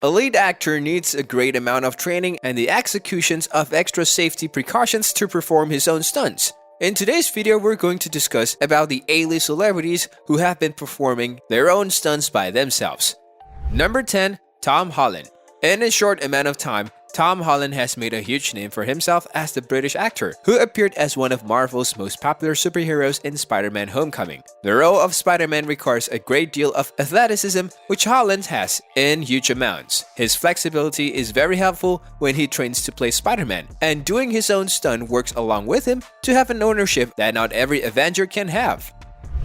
A lead actor needs a great amount of training and the executions of extra safety precautions to perform his own stunts. In today's video, we're going to discuss about the A-list celebrities who have been performing their own stunts by themselves. Number 10. Tom Holland. In a short amount of time, Tom Holland has made a huge name for himself as the British actor who appeared as one of Marvel's most popular superheroes in Spider-Man Homecoming. The role of Spider-Man requires a great deal of athleticism, which Holland has in huge amounts. His flexibility is very helpful when he trains to play Spider-Man, and doing his own stunt works along with him to have an ownership that not every Avenger can have.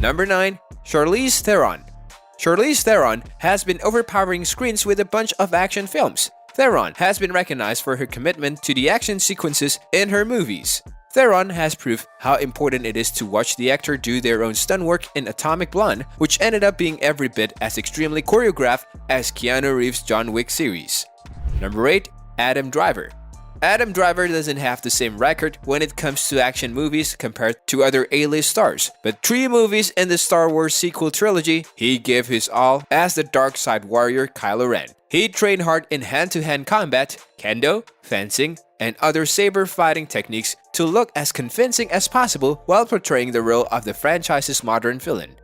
Number 9. Charlize Theron. Charlize Theron has been overpowering screens with a bunch of action films. Theron has been recognized for her commitment to the action sequences in her movies. Theron has proved how important it is to watch the actor do their own stunt work in Atomic Blonde, which ended up being every bit as extremely choreographed as Keanu Reeves' John Wick series. Number 8. Adam Driver. Adam Driver doesn't have the same record when it comes to action movies compared to other A-list stars, but 3 movies in the Star Wars sequel trilogy, he gave his all as the dark side warrior Kylo Ren. He trained hard in hand-to-hand combat, kendo, fencing, and other saber fighting techniques to look as convincing as possible while portraying the role of the franchise's modern villain.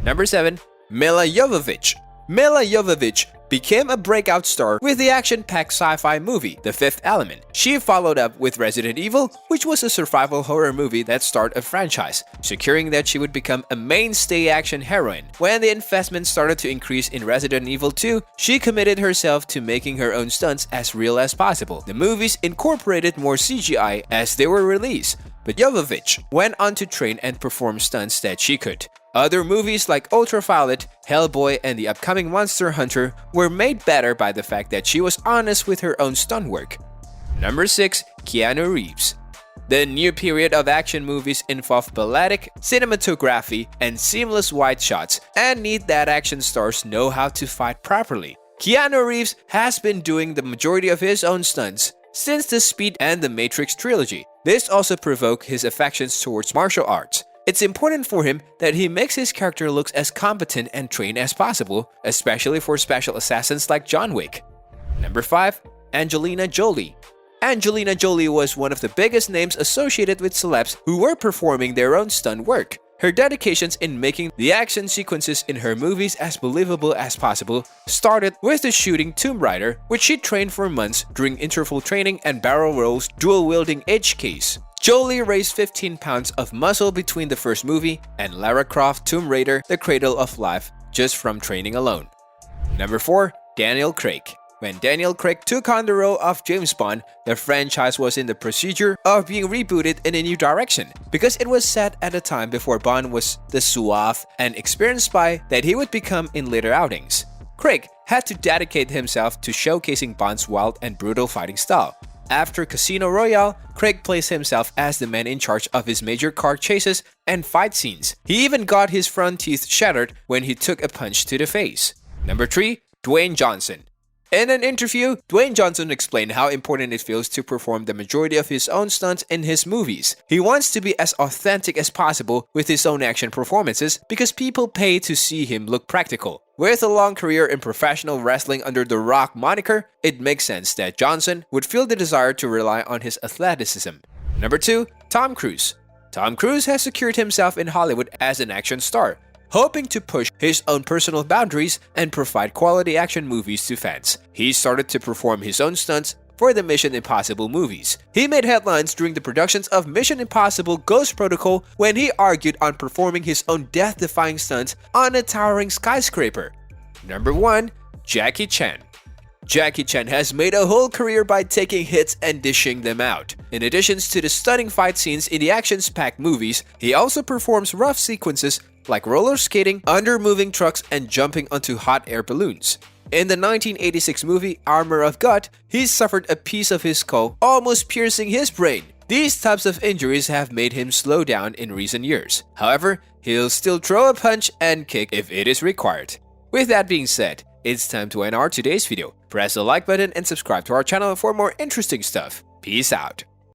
Number 7. Milla Jovovich. Milla Jovovich became a breakout star with the action-packed sci-fi movie The Fifth Element. She followed up with Resident Evil, which was a survival horror movie that started a franchise, securing that she would become a mainstay action heroine. When the investment started to increase in Resident Evil 2, she committed herself to making her own stunts as real as possible. The movies incorporated more CGI as they were released, but Jovovich went on to train and perform stunts that she could. Other movies like Ultraviolet, Hellboy, and the upcoming Monster Hunter were made better by the fact that she was honest with her own stunt work. Number 6. Keanu Reeves. The new period of action movies involve balletic cinematography and seamless wide shots, and need that action stars know how to fight properly. Keanu Reeves has been doing the majority of his own stunts since the Speed and the Matrix trilogy. This also provoked his affections towards martial arts. It's important for him that he makes his character look as competent and trained as possible, especially for special assassins like John Wick. Number 5. Angelina Jolie. Angelina Jolie was one of the biggest names associated with celebs who were performing their own stunt work. Her dedications in making the action sequences in her movies as believable as possible started with the shooting Tomb Raider, which she trained for months during interval training and barrel rolls dual-wielding HKs. Jolie raised 15 pounds of muscle between the first movie and Lara Croft Tomb Raider: The Cradle of Life just from training alone. Number 4. Daniel Craig. When Daniel Craig took on the role of James Bond, the franchise was in the procedure of being rebooted in a new direction, because it was set at a time before Bond was the suave and experienced spy that he would become in later outings. Craig had to dedicate himself to showcasing Bond's wild and brutal fighting style. After Casino Royale, Craig placed himself as the man in charge of his major car chases and fight scenes. He even got his front teeth shattered when he took a punch to the face. Number 3. Dwayne Johnson. In an interview, Dwayne Johnson explained how important it feels to perform the majority of his own stunts in his movies. He wants to be as authentic as possible with his own action performances because people pay to see him look practical. With a long career in professional wrestling under the Rock moniker, it makes sense that Johnson would feel the desire to rely on his athleticism. Number 2. Tom Cruise. Tom Cruise has secured himself in Hollywood as an action star, hoping to push his own personal boundaries and provide quality action movies to fans. He started to perform his own stunts for the Mission Impossible movies. He made headlines during the productions of Mission Impossible Ghost Protocol when he argued on performing his own death-defying stunts on a towering skyscraper. Number 1. Jackie Chan. Jackie Chan has made a whole career by taking hits and dishing them out. In addition to the stunning fight scenes in the action-packed movies, he also performs rough sequences like roller skating, under moving trucks, and jumping onto hot air balloons. In the 1986 movie Armor of God, he suffered a piece of his skull almost piercing his brain. These types of injuries have made him slow down in recent years. However, he'll still throw a punch and kick if it is required. With that being said, it's time to end our today's video. Press the like button and subscribe to our channel for more interesting stuff. Peace out.